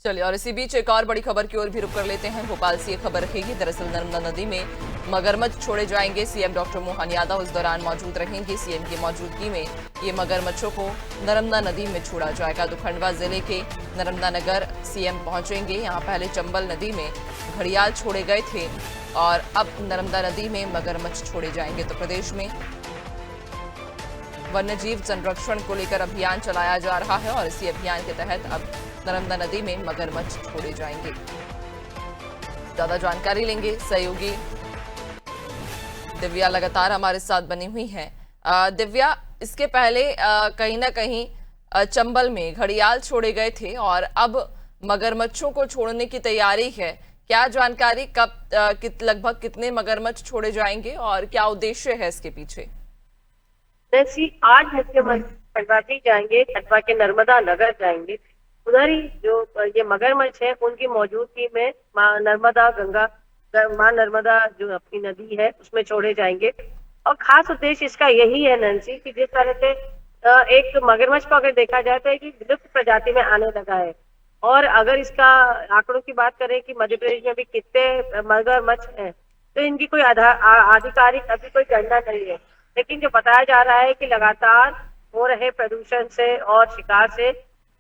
चलिए, और इसी बीच एक और बड़ी खबर की ओर भी रुक कर लेते हैं। भोपाल से ये खबर रहेगी। दरअसल नर्मदा नदी में मगरमच्छ छोड़े जाएंगे। सीएम डॉक्टर मोहन यादव इस दौरान मौजूद रहेंगे। सीएम की मौजूदगी में ये मगरमच्छों को नर्मदा नदी में छोड़ा जाएगा। तो खंडवा जिले के नर्मदा नगर सीएम पहुंचेंगे। यहाँ पहले चंबल नदी में घड़ियाल छोड़े गए थे और अब नर्मदा नदी में मगरमच्छ छोड़े जाएंगे। तो प्रदेश में वन्यजीव संरक्षण को लेकर अभियान चलाया जा रहा है और इसी अभियान के तहत अब नर्मदा नदी में मगरमच्छ छोड़े जाएंगे। ज्यादा जानकारी लेंगे सहयोगी दिव्या लगातार हमारे साथ बनी हुई है। दिव्या, इसके पहले कहीं ना कहीं चंबल में घड़ियाल छोड़े गए थे और अब मगरमच्छों को छोड़ने की तैयारी है। क्या जानकारी, कब लगभग कितने मगरमच्छ छोड़े जाएंगे और क्या उद्देश्य है इसके पीछे? जैसी आज मुख्यमंत्री खंडवा भी जाएंगे, खंडवा के नर्मदा नगर जाएंगे। उधर ही जो ये मगरमच्छ है उनकी मौजूदगी में माँ नर्मदा जो अपनी नदी है उसमें छोड़े जाएंगे। और खास उद्देश्य इसका यही है नैन्सी कि जिस तरह से एक मगरमच्छ को अगर देखा जाए तो एक विलुप्त प्रजाति में आने लगा है। और अगर इसका आंकड़ों की बात करें कि मध्य प्रदेश में भी कितने मगरमच्छ हैं, तो इनकी कोई आधिकारिक अभी कोई गणना नहीं है। लेकिन जो बताया जा रहा है कि लगातार हो रहे प्रदूषण से और शिकार से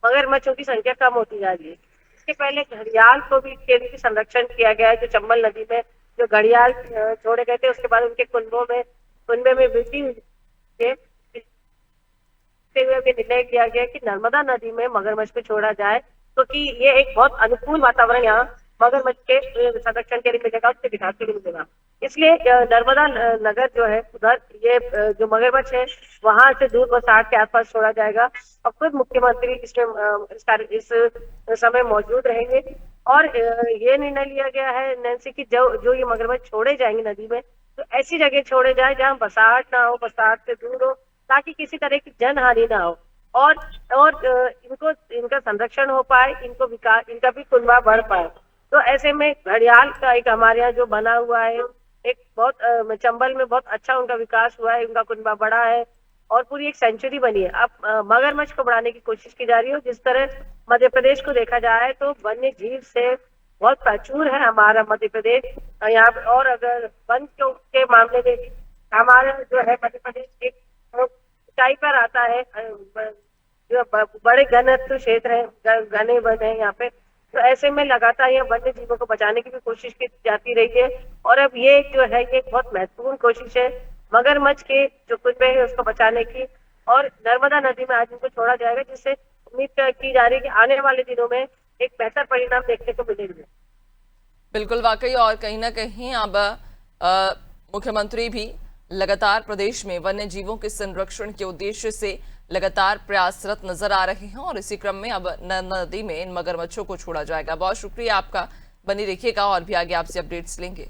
मगरमच्छों की संख्या कम होती जा रही है। इसके पहले घड़ियाल को भी के लिए संरक्षण किया गया है। जो चंबल नदी में जो घड़ियाल छोड़े गए थे उसके बाद उनके कुनबे में वृद्धि हुई हुए भी निर्णय किया गया कि नर्मदा नदी में मगरमच्छ को छोड़ा जाए, क्योंकि ये एक बहुत अनुकूल वातावरण यहाँ मगरमच्छ के संरक्षण के लिए मिलेगा, उसके विकास के लिए मिलेगा। इसलिए नर्मदा नगर जो है उधर ये जो मगरमच्छ है वहां से दूर बसाहट के आसपास छोड़ा जाएगा और खुद मुख्यमंत्री इसमें इस समय मौजूद रहेंगे। और ये निर्णय लिया गया है नैन्सी की जो ये मगरमच्छ छोड़े जाएंगे नदी में, तो ऐसी जगह छोड़े जाए जहाँ बसाहट ना हो, बसाहट से दूर हो, ताकि किसी तरह की जनहानि ना हो और इनका संरक्षण हो पाए, इनका भी कुनबा बढ़ पाए। तो ऐसे में घड़ियाल का एक हमारे यहाँ जो बना हुआ है, एक बहुत चंबल में बहुत अच्छा उनका विकास हुआ है, उनका कुनबा बढ़ा है और पूरी एक सेंचुरी बनी है। अब मगरमच्छ को बढ़ाने की कोशिश की जा रही है। जिस तरह मध्य प्रदेश को देखा जाए तो वन्य जीव से बहुत प्रचुर है हमारा मध्य प्रदेश यहाँ पे। और अगर वन के मामले में हमारा जो है मध्य प्रदेश एक ऊंचाई पर आता है, जो बड़े घनत्व क्षेत्र है, घने वन है यहाँ पे। तो ऐसे में लगातार यहाँ वन्य जीवों को बचाने की भी कोशिश की जाती रही है। और अब ये जो है ये बहुत महत्वपूर्ण कोशिश है मगरमच्छ के जो कुनबे है उसको बचाने की। और नर्मदा नदी में आज इनको छोड़ा जाएगा, जिससे उम्मीद की जा रही है कि आने वाले दिनों में एक बेहतर परिणाम देखने को मिलेंगे। बिल्कुल, वाकई। और कहीं ना कहीं अब मुख्यमंत्री भी लगातार प्रदेश में वन्य जीवों के संरक्षण के उद्देश्य से लगातार प्रयासरत नजर आ रहे हैं और इसी क्रम में अब नर्मदा नदी में इन मगरमच्छों को छोड़ा जाएगा। बहुत शुक्रिया आपका, बनी रखिएगा और भी आगे आपसे अपडेट्स लेंगे।